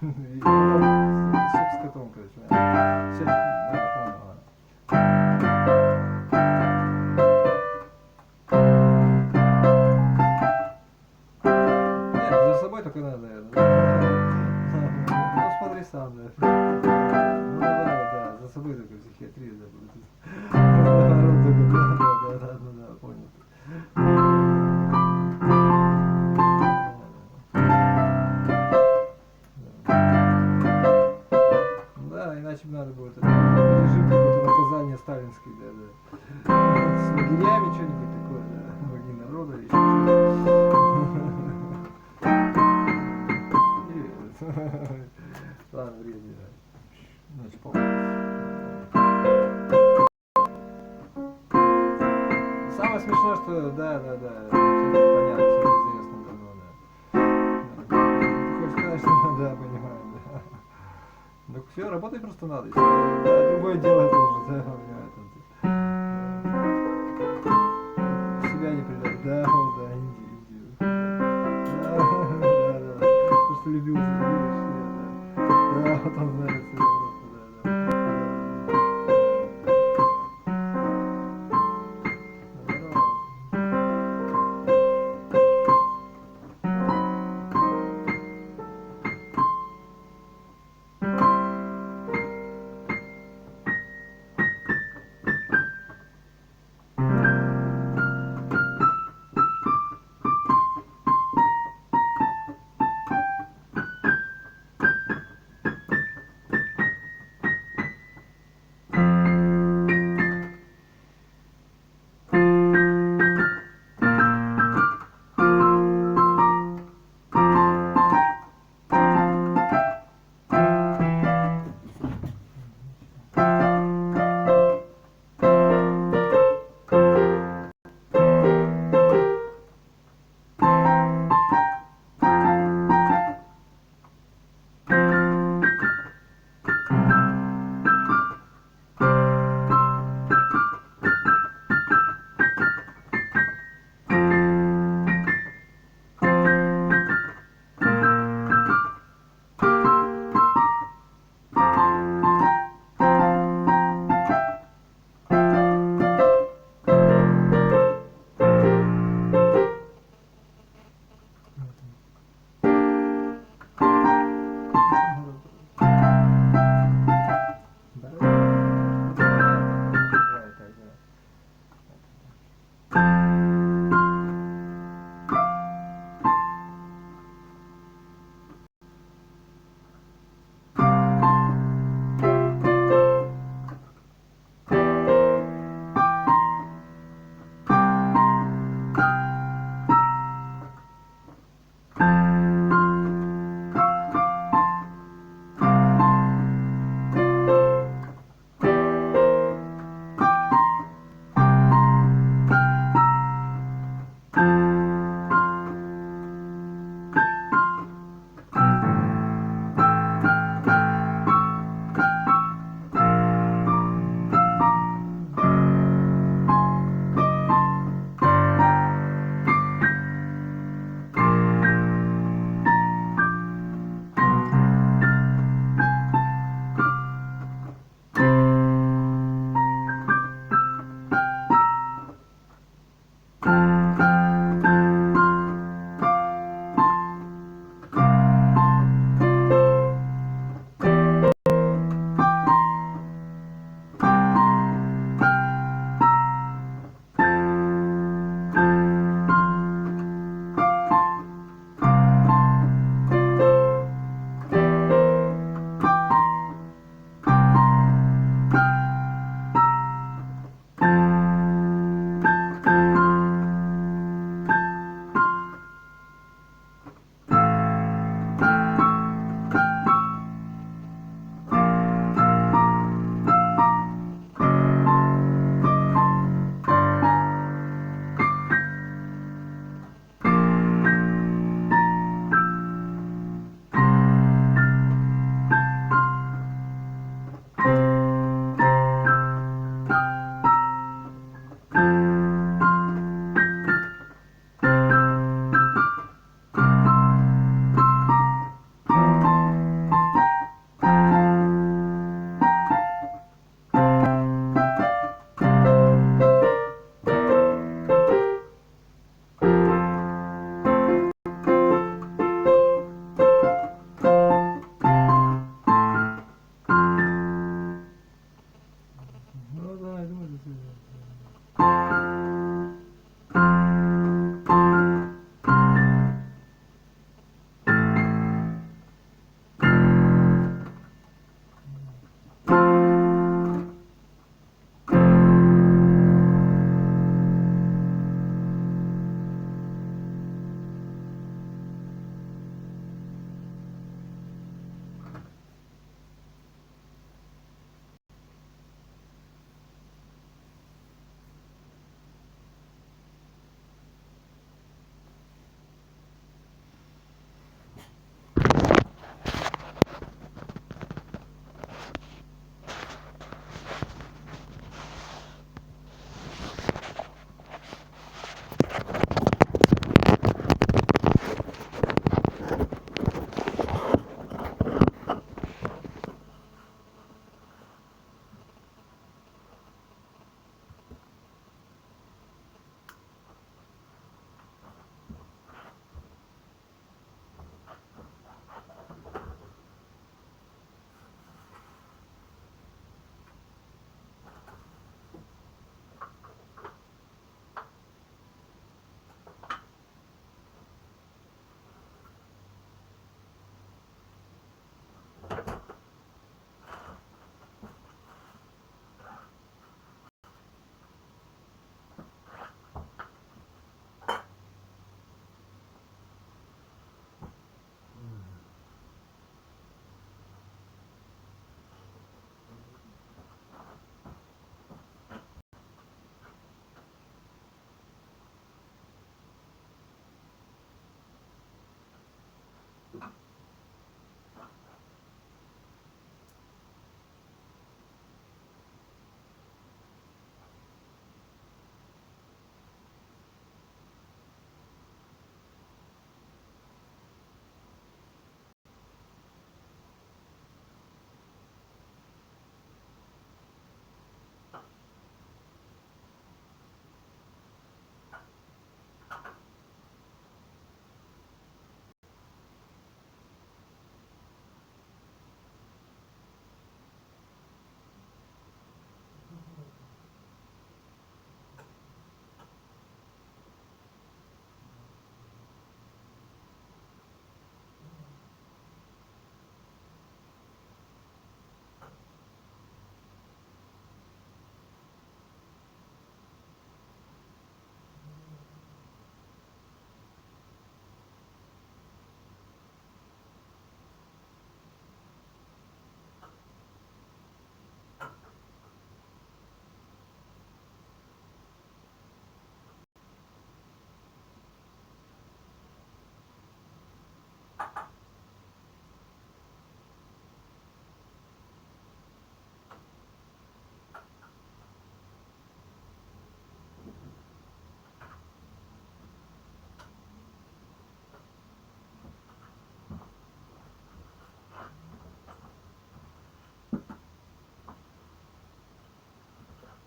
И потом суп с котом, короче. Все, да, понял, ладно. Нет, за собой только надо, ну смотри сам, да. Ну давай, да, за собой только психиатрию, да. Наоборот, только, да, понял. Да, иначе бы надо будет режим какое-то наказание сталинский, да. С лагерями что-нибудь такое, да. Враги народа или что-то. Ладно, времени, да. Значит, самое смешное, что да, понятно, все это известно давно, да. Ты хочешь сказать, что да, понимаю, да. Ну все, работать просто надо. Да, другое дело тоже, да, понимаю. Себя не предать, да, Индию. Да. Просто любил, да, вот он знает себя просто, да.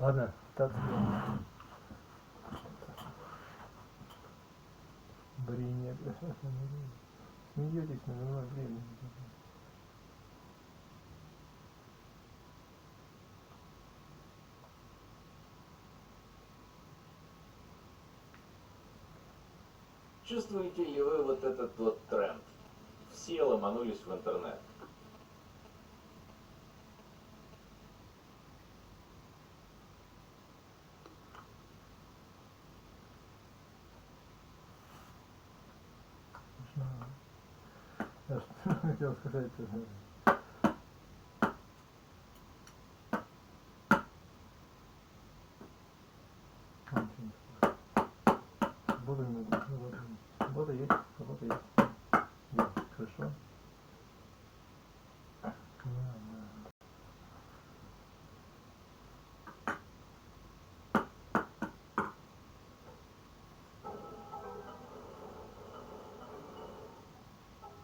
Ладно, так. Брение. Смеетесь надо мной, блин. Чувствуете ли вы вот этот вот тренд? Все ломанулись в интернет. Я что хотел сказать? Работа есть, работа есть. Есть, хорошо.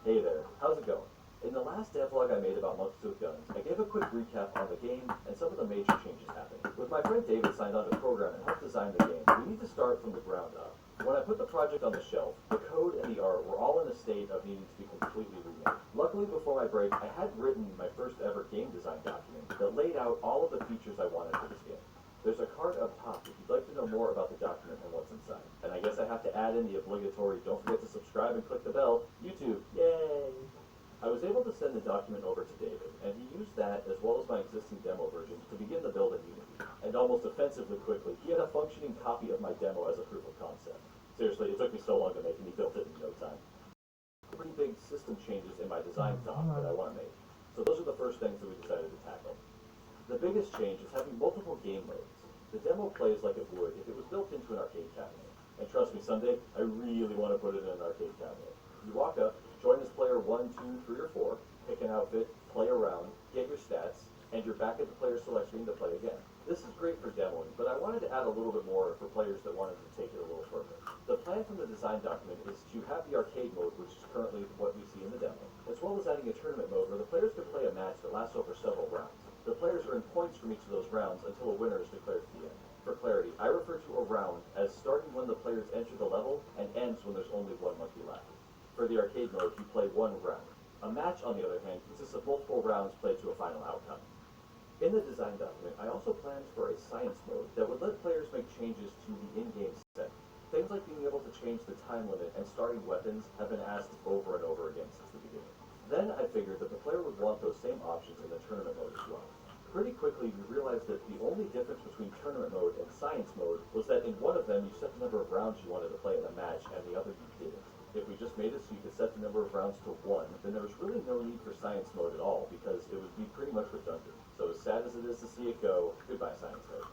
Hey there, how's it going? In the last devlog I made about monkeys with guns, I gave a quick recap on the game and some of the major changes happening. With my friend David signed on to program and help design the game, we need to start from the ground up. When I put the project on the shelf, the code and the art were all in a state of needing to be completely remade. Luckily, before my break, I had written my first ever game design document that laid out all of the features I wanted for this game. There's a card up top if you'd like to know more about the document and what's inside. And I guess I have to add in the obligatory don't forget to subscribe and click the bell. YouTube, yay! I was able to send the document over to David, and he used that as well as my existing demo version to begin the build in Unity. And almost offensively quickly, he had a functioning copy of my demo as a proof of concept. Seriously, it took me so long to make, and he built it in no time. Pretty big system changes in my design doc that I want to make. So those are the first things that we decided to tackle. The biggest change is having multiple game modes. The demo plays like it would if it was built into an arcade cabinet. And trust me, someday, I really want to put it in an arcade cabinet. You walk up, join as player 1, 2, 3, or 4, pick an outfit, play around, get your stats, and you're back at the player select screen to play again. This is great for demoing, but I wanted to add a little bit more for players that wanted to take it a little further. The plan from the design document is to have the arcade mode, which is currently what we see in the demo, as well as adding a tournament mode where the players can play a match that lasts over several rounds. The players earn points from each of those rounds until a winner is declared at the end. For clarity, I refer to a round as starting when the players enter the level and ends when there's only one monkey left. For the arcade mode, you play one round. A match, on the other hand, consists of multiple rounds played to a final outcome. In the design document, I also planned for a science mode that would let players make changes to the in-game set. Things like being able to change the time limit and starting weapons have been asked over and over again since the beginning. Then I figured that the player would want those same options in the tournament mode as well. Pretty quickly, we realized that the only difference between tournament mode and science mode was that in one of them, you set the number of rounds you wanted to play in a match, and the other you didn't. If we just made it so you could set the number of rounds to 1, then there was really no need for science mode at all, because it would be pretty much redundant. So as sad as it is to see it go, goodbye science mode.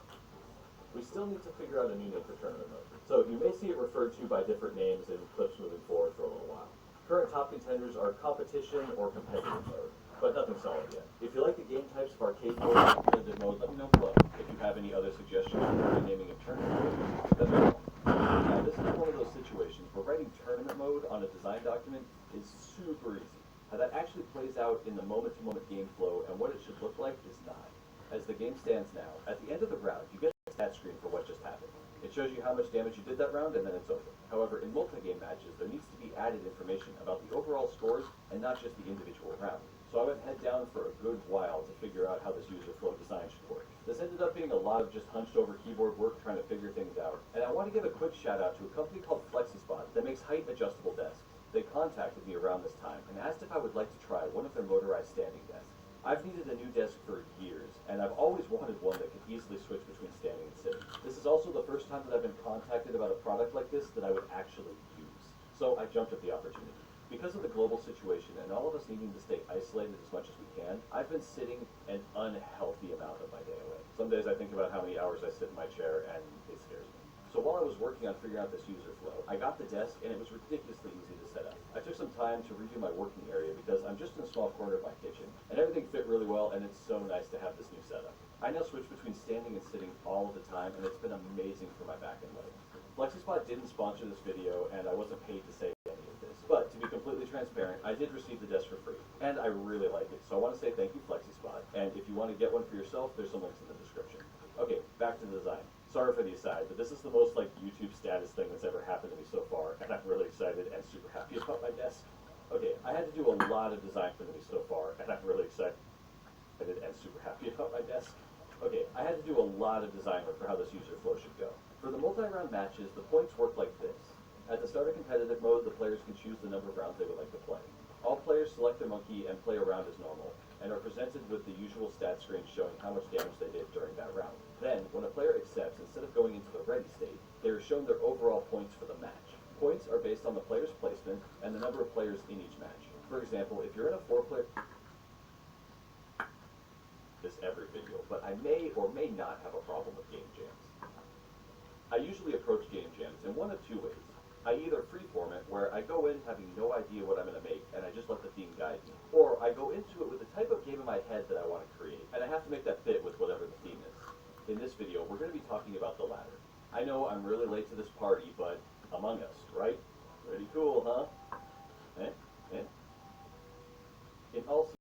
We still need to figure out a new name for tournament mode. So you may see it referred to by different names in clips moving forward for a little while. Current top contenders are competition or competitive mode, but nothing solid yet. If you like the game types of arcade mode and competitive mode, let me know below. If you have any other suggestions for renaming of tournament mode, let me know. Now this is one of those situations where writing tournament mode on a design document is super easy. How that actually plays out in the moment-to-moment game flow and what it should look like is not. As the game stands now, at the end of the round, you get a stat screen for what just happened. It shows you how much damage you did that round, and then it's over. However, in multi-game matches, there needs to be added information about the overall scores and not just the individual round. So I went head down for a good while to figure out how this user flow design should work. This ended up being a lot of just hunched over keyboard work trying to figure things out. And I want to give a quick shout out to a company called FlexiSpot that makes height adjustable desks. They contacted me around this time and asked if I would like to try one of their motorized standing desks. I've needed a new desk for years, and I've always wanted one that could easily switch between standing and sitting. This is also the first time that I've been contacted about a product like this that I would actually use. So I jumped at the opportunity. Because of the global situation and all of us needing to stay isolated as much as we can, I've been sitting an unhealthy amount of my day away. Some days I think about how many hours I sit in my chair, and it scares me. So while I was working on figuring out this user flow, I got the desk, and it was ridiculously easy to set up. I took some time to redo my working area because I'm just in a small corner of my kitchen, and everything fit really well, and it's so nice to have this new setup. I now switch between standing and sitting all of the time, and it's been amazing for my back and legs. FlexiSpot didn't sponsor this video, and I wasn't paid to say any of this. But to be completely transparent, I did receive the desk for free, and I really like it. So I want to say thank you, FlexiSpot. And if you want to get one for yourself, there's some links in the description. Okay, back to the design. Sorry for the aside, but this is the most like YouTube status thing that's ever happened to me so far, and I'm really excited and super happy about my desk. Okay, I had to do a lot of design for me so far, and I'm really excited and super happy about my desk. Okay, I had to do a lot of design work for how this user flow should go. For the multi-round matches, the points work like this. At the start of competitive mode, the players can choose the number of rounds they would like to play. All players select their monkey and play a round as normal, and are presented with the usual stat screen showing how much damage they did during that round. Then, when a player accepts, instead of going into the ready state, they are shown their overall points for the match. Points are based on the player's placement and the number of players in each match. For example, if you're in a 4-player... this every video, but I may or may not have a problem with game jams. I usually approach game jams in one of two ways. I either freeform it, where I go in having no idea what I'm going to make, and I just let the theme guide me. Or I go into it with the type of game in my head that I want to create, and I have to make that fit with whatever the theme is. In this video, we're going to be talking about the latter. I know I'm really late to this party, but Among Us, right? Pretty cool, huh? In all